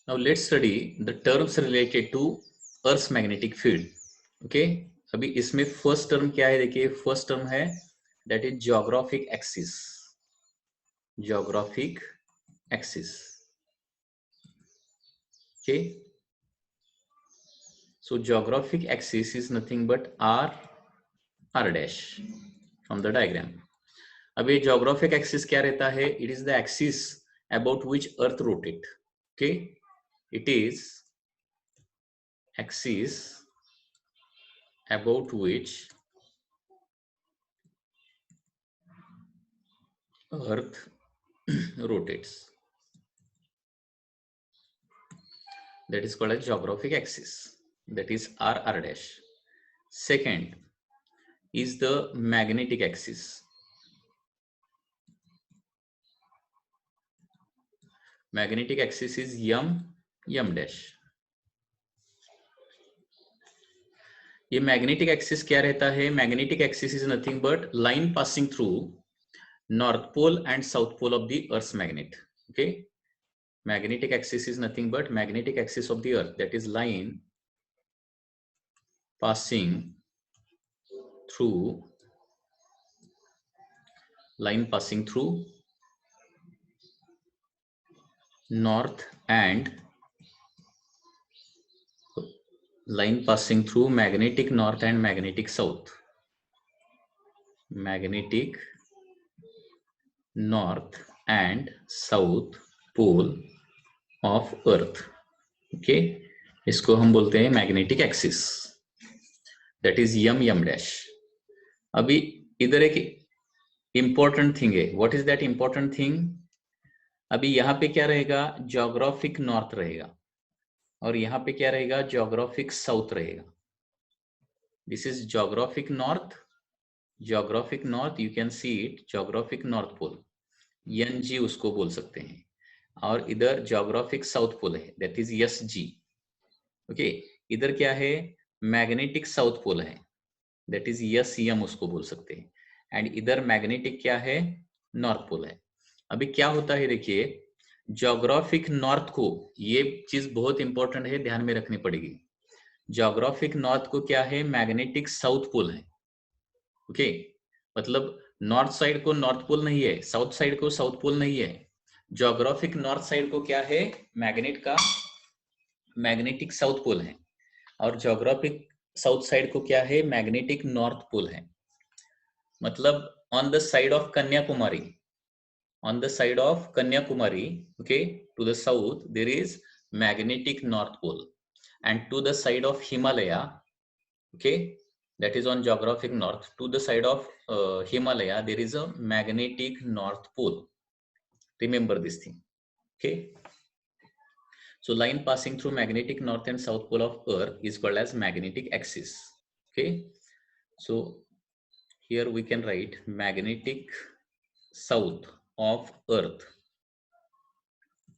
Now let's study the terms related to Earth's magnetic field. Okay, अभी इसमें first term क्या है, देखिए फर्स्ट टर्म है that is geographic axis. Geographic axis. Okay, so geographic axis is nothing but r dash from the diagram. अब ये geographic axis क्या रहता है? It is the axis about which Earth rotate. Okay, it is axis about which Earth rotates. That is called a geographic axis. That is r dash. Second is the magnetic axis. Magnetic axis is m dash. ये magnetic axis क्या रहता है? Magnetic axis is nothing but line passing through north pole and south pole of the earth's magnet. Okay, magnetic axis is nothing but magnetic axis of the earth, that is line passing through north and line passing through magnetic north and magnetic south. Magnetic north and south pole of earth. Okay, इसको हम बोलते हैं magnetic axis. That is m dash. अभी इधर एक important thing है. What is that important thing? अभी यहाँ पे क्या रहेगा? ज्योग्राफिक नॉर्थ रहेगा और यहाँ पे क्या रहेगा? ज्योग्राफिक साउथ रहेगा. This is geographic north. Geographic north you can see it, geographic north pole, NG उसको बोल सकते हैं. और इधर ज्योग्राफिक साउथ पोल है, दैट इज SG. ओके, इधर क्या है? मैग्नेटिक साउथ पोल है, दैट इज SM उसको बोल सकते हैं. एंड इधर मैग्नेटिक क्या है? नॉर्थ पोल है. अभी क्या होता है देखिए, ज्योग्राफिक नॉर्थ को, ये चीज बहुत इंपॉर्टेंट है, ध्यान में रखनी पड़ेगी. ज्योग्राफिक नॉर्थ को क्या है? मैग्नेटिक साउथ पोल है. ओके, मतलब नॉर्थ साइड को नॉर्थ पोल नहीं है, साउथ साइड को साउथ पोल नहीं है. ज्योग्राफिक नॉर्थ साइड को क्या है? मैग्नेटिक साउथ पोल है. और ज्योग्राफिक साउथ साइड को क्या है? मैग्नेटिक नॉर्थ पोल है. मतलब on the side of Kanyakumari, okay, to the south there is magnetic north pole, and to the side of Himalaya, okay, that is on geographic north, to the side of Himalaya there is a magnetic north pole. Remember this thing. Okay, so line passing through magnetic north and south pole of earth is called as magnetic axis. Okay, so here we can write magnetic south of earth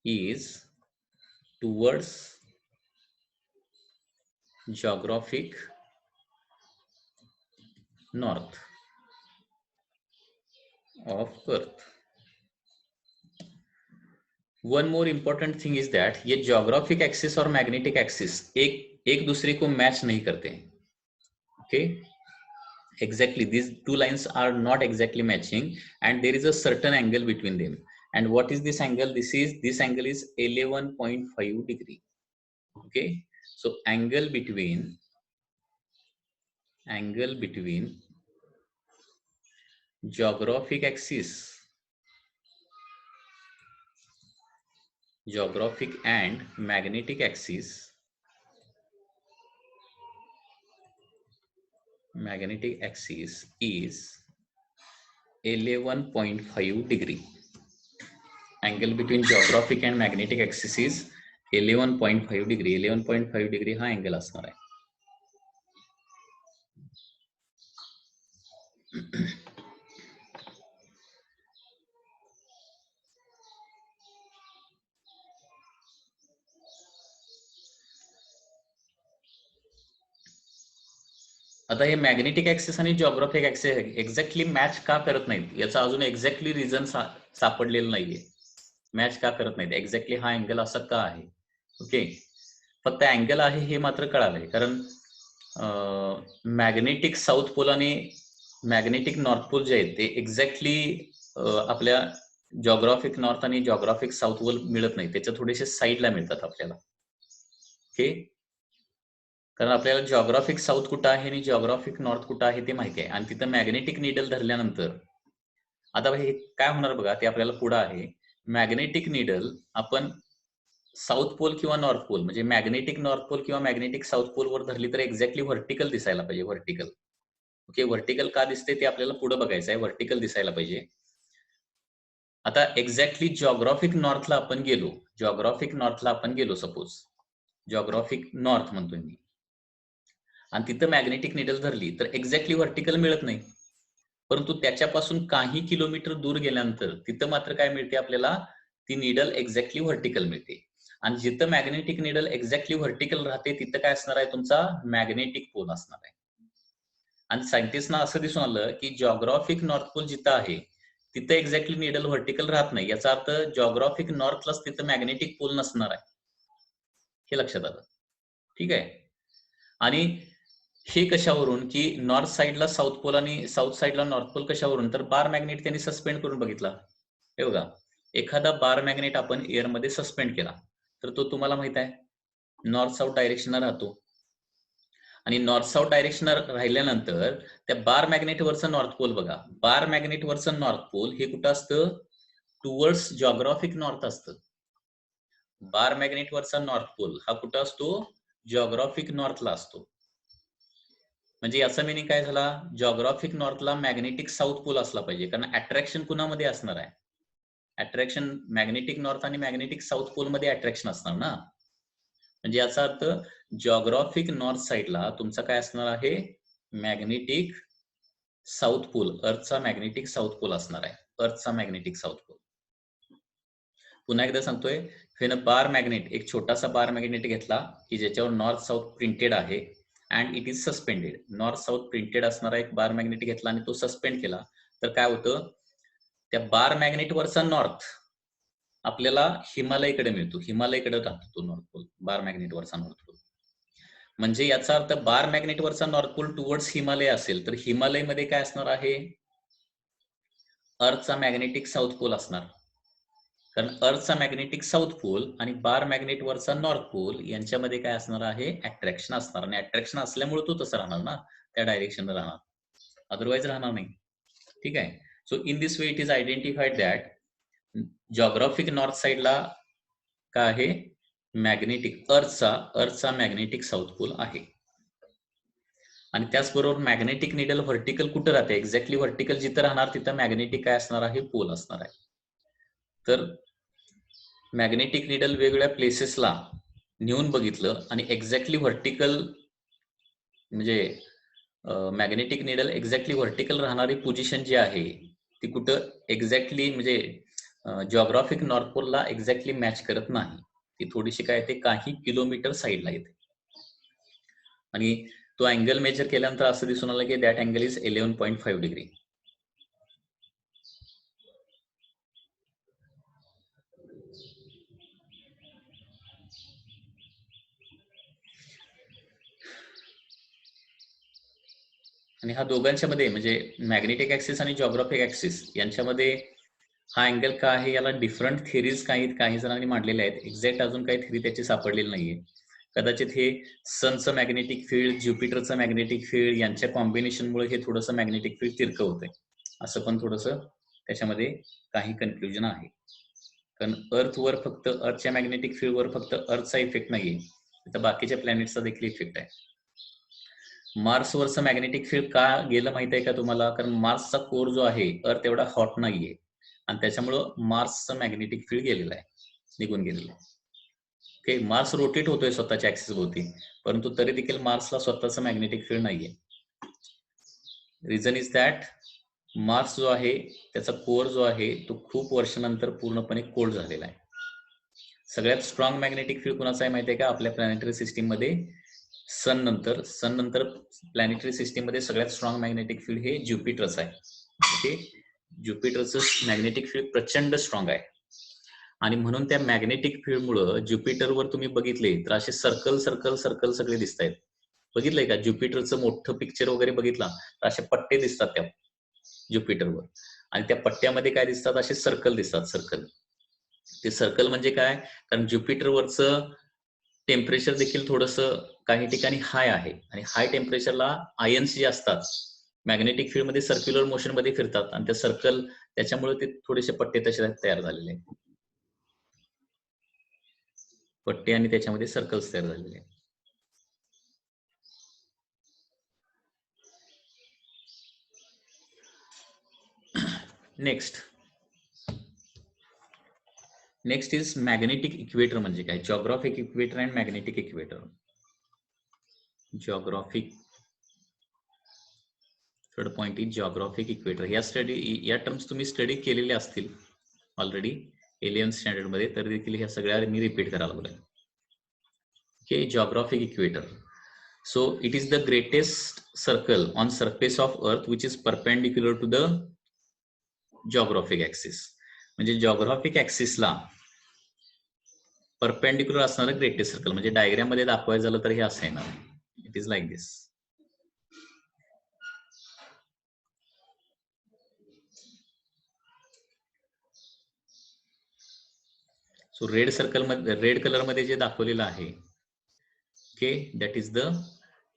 is towards geographic north of earth. One more important thing is that ये geographic axis और magnetic axis एक दूसरे को match नहीं करते हैं. Okay, exactly, these two lines are not exactly matching and there is a certain angle between them. And what is this angle? This angle is 11.5 degree. Okay, so angle between geographic and magnetic axis is 11.5 degree. Angle between geographic and magnetic axis is 11.5 degree. 11.5 degree हा angle असणार आहे. आता हे magnetic axis आणि geographic axis exactly match का करत नाहीत, याचा अजून एक्झॅक्टली रिझन सापडलेलं नाहीये. मॅच का करत नाहीत एक्झॅक्टली, हा अँगल असा का आहे? ओके, फक्त अँगल आहे हे मात्र कळालंय, कारण मॅग्नेटिक साऊथ पोल आणि मॅग्नेटिक नॉर्थ पोल जे आहेत ते एक्झॅक्टली आपल्या जॉग्राफिक नॉर्थ आणि जॉग्राफिक साऊथ वर मिळत नाही, त्याच्या थोडेसे साईडला मिळतात आपल्याला. ओके, कारण आपल्याला जॉग्राफिक साऊथ कुठं आहे आणि जॉग्राफिक नॉर्थ कुठं आहे ते माहिती आहे, आणि तिथं मॅग्नेटिक निडल धरल्यानंतर आता हे काय होणार बघा, ते आपल्याला पुढं आहे. मॅग्नेटिक निडल आपण साऊथ पोल किंवा नॉर्थ पोल, म्हणजे मॅग्नेटिक नॉर्थ पोल किंवा मॅग्नेटिक साऊथ पोल वर धरली तर एक्झॅक्टली व्हर्टिकल दिसायला पाहिजे, व्हर्टिकल. ओके, व्हर्टिकल का दिसते ते आपल्याला पुढे बघायचं आहे, व्हर्टिकल दिसायला पाहिजे. आता एक्झॅक्टली जॉग्राफिक नॉर्थला आपण गेलो, जॉग्राफिक नॉर्थला आपण गेलो, सपोज जॉग्राफिक नॉर्थ म्हणतोय मी, आणि तिथं मॅग्नेटिक निडल धरली तर एक्झॅक्टली व्हर्टिकल मिळत नाही, परंतु त्याच्यापासून काही किलोमीटर दूर गेल्यानंतर तिथं मात्र काय मिळते आपल्याला, ती निडल एक्झॅक्टली व्हर्टिकल मिळते. आणि जिथं मॅग्नेटिक निडल एक्झॅक्टली व्हर्टिकल राहते तिथं काय असणार आहे, तुमचा मॅग्नेटिक पोल असणार आहे. आणि सायंटिस्टना असं दिसून आलं की जॉग्राफिक नॉर्थ पोल जिथं आहे तिथं एक्झॅक्टली निडल व्हर्टिकल राहत नाही, याचा अर्थ जॉग्राफिक नॉर्थलाच तिथं मॅग्नेटिक पोल नसणार आहे, हे लक्षात आलं. ठीक आहे, आणि हे कशावरून की नॉर्थ साइडला साऊथ पोल आणि साऊथ साइडला नॉर्थ पोल कशावरून, तर बार मॅग्नेट त्यांनी सस्पेंड करून बघितला. हे बघा, एखादा बार मॅग्नेट आपण एअर मध्ये सस्पेंड केला तर तो तुम्हाला माहित आहे नॉर्थ साऊथ डायरेक्शन राहतो, आणि नॉर्थ साऊथ डायरेक्शन राहिल्यानंतर त्या बार मॅग्नेट वरचं नॉर्थ पोल बघा, बार मॅग्नेट वरचं नॉर्थ पोल हे कुठं असतं, टुवर्ड्स जॉग्राफिक नॉर्थ असतं. बार मॅग्नेट वरचा नॉर्थ पोल हा कुठं असतो, जॉग्राफिक नॉर्थला असतो. म्हणजे याचा मिनिंग काय झाला, जॉग्राफिक नॉर्थला मॅग्नेटिक साऊथ पोल असला पाहिजे, कारण अट्रॅक्शन कुणामध्ये असणार आहे, अट्रॅक्शन मॅग्नेटिक नॉर्थ आणि मॅग्नेटिक साऊथ पोल मध्ये अट्रॅक्शन असणार ना. म्हणजे याचा अर्थ जॉग्राफिक नॉर्थ साइडला तुमचा काय असणार आहे, मॅग्नेटिक साऊथ पोल, अर्थचा मॅग्नेटिक साऊथ पोल असणार आहे, अर्थचा मॅग्नेटिक साऊथ पोल. पुन्हा एकदा सांगतोय, व्हेन अ बार मॅग्नेट, एक छोटासा बार मॅग्नेट घेतला की ज्याच्यावर नॉर्थ साऊथ प्रिंटेड आहे and it is suspended, north south printed असणारा एक बार मॅग्नेट घेतला आणि तो सस्पेंड केला, तर काय होतं, त्या बार मॅग्नेट वरचा नॉर्थ आपल्याला हिमालयकडे मिळतो, हिमालयकडे राहतो तो नॉर्थ पोल, बार मॅग्नेट वरचा नॉर्थ पोल. म्हणजे याचा अर्थ बार मॅग्नेट वरचा नॉर्थ पोल टुवर्ड्स हिमालय असेल तर हिमालयमध्ये काय असणार आहे, अर्थचा मॅग्नेटिक साऊथ पोल असणार, कारण अर्थचा मॅग्नेटिक साऊथ पोल आणि बार मॅग्नेट वरचा नॉर्थ पोल यांच्यामध्ये काय असणार आहे, अट्रॅक्शन असणार, आणि अट्रॅक्शन असल्यामुळे तो तसं राहणार ना, त्या डायरेक्शनला राहणार, अदरवाईज राहणार नाही. ठीक आहे, so in this way it is identified that geographic north साइडला काय आहे, मॅग्नेटिक, अर्थचा मॅग्नेटिक साऊथ पोल आहे. आणि त्याचबरोबर मॅग्नेटिक निडल व्हर्टिकल कुठं राहते, एक्झॅक्टली व्हर्टिकल जिथं राहणार तिथं मॅग्नेटिक काय असणार आहे, पोल असणार आहे. तर मॅग्नेटिक निडल वेगवेगळ्या प्लेसेसला नेऊन बघितलं आणि एक्झॅक्टली व्हर्टिकल, म्हणजे मॅग्नेटिक निडल एक्झॅक्टली व्हर्टिकल राहणारी पोझिशन जी आहे ती कुठं एक्झॅक्टली, म्हणजे जॉग्राफिक नॉर्थ पोलला एक्झॅक्टली मॅच करत नाही, ती थोडीशी काय येते, काही किलोमीटर साईडला येते. आणि तो अँगल मेजर केल्यानंतर असं दिसून आलं की दॅट अँगल इज 11.5 डिग्री. आणि हा दोघांच्या मध्ये, म्हणजे मॅग्नेटिक ऍक्सिस आणि जॉग्राफिक ऍक्सिस यांच्यामध्ये हा अँगल का आहे, याला डिफरंट थिअरीज काही जणांनी मांडलेल्या आहेत, एक्झॅक्ट अजून काही थिअरी त्याची सापडलेली नाहीये. कदाचित हे सनचं मॅग्नेटिक फील्ड, ज्युपिटरचं मॅग्नेटिक फील्ड यांच्या कॉम्बिनेशनमुळे हे थोडंसं मॅग्नेटिक फील्ड तिरकं होतंय, असं पण थोडंसं त्याच्यामध्ये काही कन्फ्युजन आहे. कारण अर्थवर फक्त, अर्थच्या मॅग्नेटिक फील्डवर फक्त अर्थचा इफेक्ट नाहीये, तर बाकीच्या प्लॅनेटचा देखील इफेक्ट आहे. मार्सवरचं मॅग्नेटिक फील्ड का गेलं माहित आहे का तुम्हाला, कारण मार्सचा कोर जो आहे अर्थ एवढा हॉट नाहीये आणि त्याच्यामुळं मार्सचं मॅग्नेटिक फील्ड गेलेलं आहे, निघून गेलेलं आहे. ओके, मार्स रोटेट होतोय स्वतःच्या ऍक्सिस भोवती, परंतु तरी देखील मार्सला स्वतःचं मॅग्नेटिक फील्ड नाहीये. रिझन इज दॅट मार्स जो आहे त्याचा कोर जो आहे तो खूप वर्षानंतर पूर्णपणे कोल्ड झालेला आहे. सगळ्यात स्ट्रॉंग मॅग्नेटिक फील्ड कुणाचा आहे माहिती आहे का, आपल्या प्लॅनेटरी सिस्टीम मध्ये सन नंतर प्लॅनेटरी सिस्टीम मध्ये सगळ्यात स्ट्रॉंग मॅग्नेटिक फील्ड हे ज्युपिटरचं आहे. ओके, ज्युपिटरचं मॅग्नेटिक फील्ड प्रचंड स्ट्रॉंग आहे. आणि म्हणून त्या मॅग्नेटिक फील्डमुळं ज्युपिटरवर तुम्ही बघितले तर असे सर्कल सर्कल सर्कल सगळे दिसत आहेत. बघितलंय का ज्युपिटरचं मोठं पिक्चर वगैरे बघितला तर असे पट्टे दिसतात त्या ज्युपिटरवर, आणि त्या पट्ट्यामध्ये काय दिसतात, असे सर्कल दिसतात. सर्कल, ते सर्कल म्हणजे काय, कारण ज्युपिटरवरचं टेम्परेचर देखील थोडस काही ठिकाणी हाय आहे, आणि हाय टेम्परेचरला आयन्स जे असतात मॅग्नेटिक फील्ड मध्ये सर्क्युलर मोशन मध्ये फिरतात, आणि त्या सर्कल त्याच्यामुळे ते थोडेसे पट्टे तसे तयार झालेले आहेत. पट्टे आणि त्याच्यामध्ये सर्कल्स तयार झालेले आहेत. नेक्स्ट इज मॅग्नेटिक इक्वेटर म्हणजे काय, geographic equator and magnetic equator. Geographic, third point is geographic equator. या टर्म्स तुम्ही स्टडी केलेले असतील ऑलरेडी 11th स्टँडर्ड मध्ये, तर देखील ह्या सगळ्या मी रिपीट करायला लागलोय. Okay, geographic equator. So it is the greatest circle on surface of earth which is perpendicular to the geographic axis. म्हणजे geographic axis ला परपेंडिक्युलर असणारं ग्रेटेस्ट सर्कल, म्हणजे डायग्राम मध्ये दाखवायचं झालं तर हे असं येणार. It is like this. So red circle मध्ये, रेड कलर मध्ये जे दाखवलेलं आहे, okay, that is the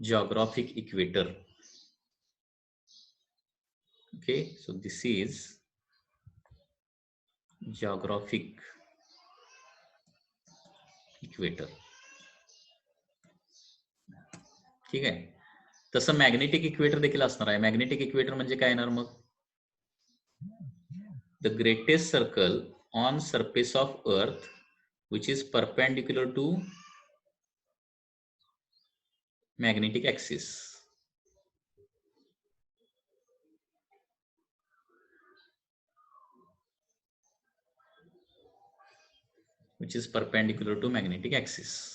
geographic equator. Okay, so this is geographic equator. ठीक आहे. तसं मॅग्नेटिक इक्वेटर देखील असणार आहे. मॅग्नेटिक इक्वेटर म्हणजे काय येणार मग, the greatest circle on surface of earth which is perpendicular to magnetic axis. Which is perpendicular to magnetic axis.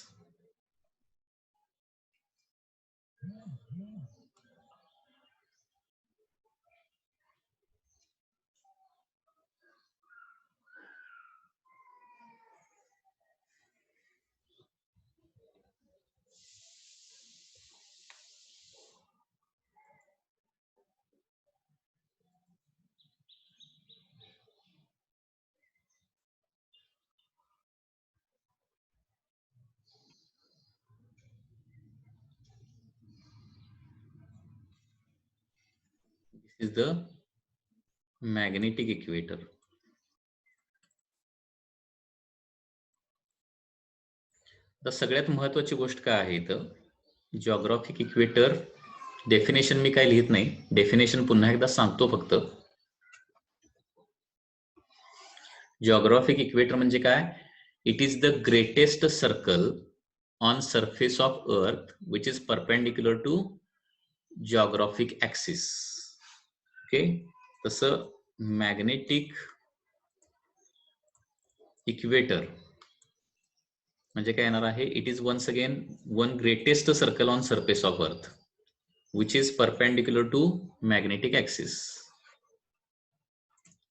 This is the magnetic equator. तर सगळ्यात महत्वाची गोष्ट काय आहे इथं, जॉग्राफिक इक्वेटर डेफिनेशन मी काय लिहित नाही, डेफिनेशन पुन्हा एकदा सांगतो फक्त. जॉग्राफिक इक्वेटर म्हणजे काय, it is the greatest circle on surface of earth which is perpendicular to geographic axis. Okay, तसं मॅग्नेटिक इक्वेटर म्हणजे काय येणार आहे, it is once again one greatest circle on surface of earth which is perpendicular to magnetic axis.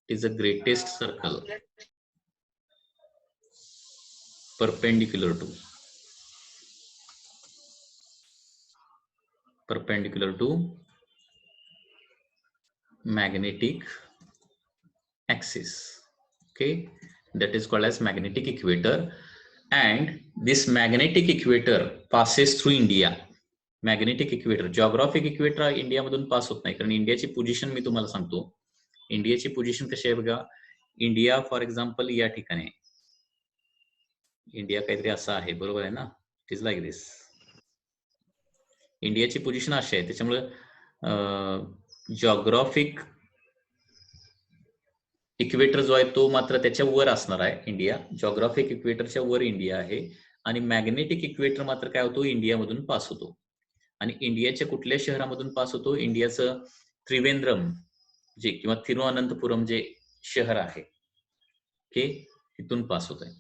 It is the greatest circle perpendicular to magnetic axis. Okay, that is called as magnetic equator, and this magnetic equator passes through India. Magnetic equator, geographic equator India मधून pass होत नाही, कारण इंडियाची position मी तुम्हाला सांगतो. इंडियाची position कशी आहे बघा, इंडिया फॉर एक्झाम्पल या ठिकाणी, इंडिया काहीतरी असं आहे, बरोबर आहे ना, इट इज लाईक दिस. इंडियाची पोझिशन अशी आहे, त्याच्यामुळे जॉग्राफिक इक्वेटर जो आहे तो मात्र त्याच्या वर असणार आहे इंडिया. जॉग्राफिक इक्वेटरच्या वर इंडिया आहे, आणि मॅग्नेटिक इक्वेटर मात्र काय होतो, इंडियामधून पास होतो. आणि इंडियाच्या कुठल्या शहरामधून पास होतो, इंडियाचं त्रिवेंद्रम जे किंवा तिरुअनंतपुरम जे शहर आहे, ओके, तिथून पास होत आहे.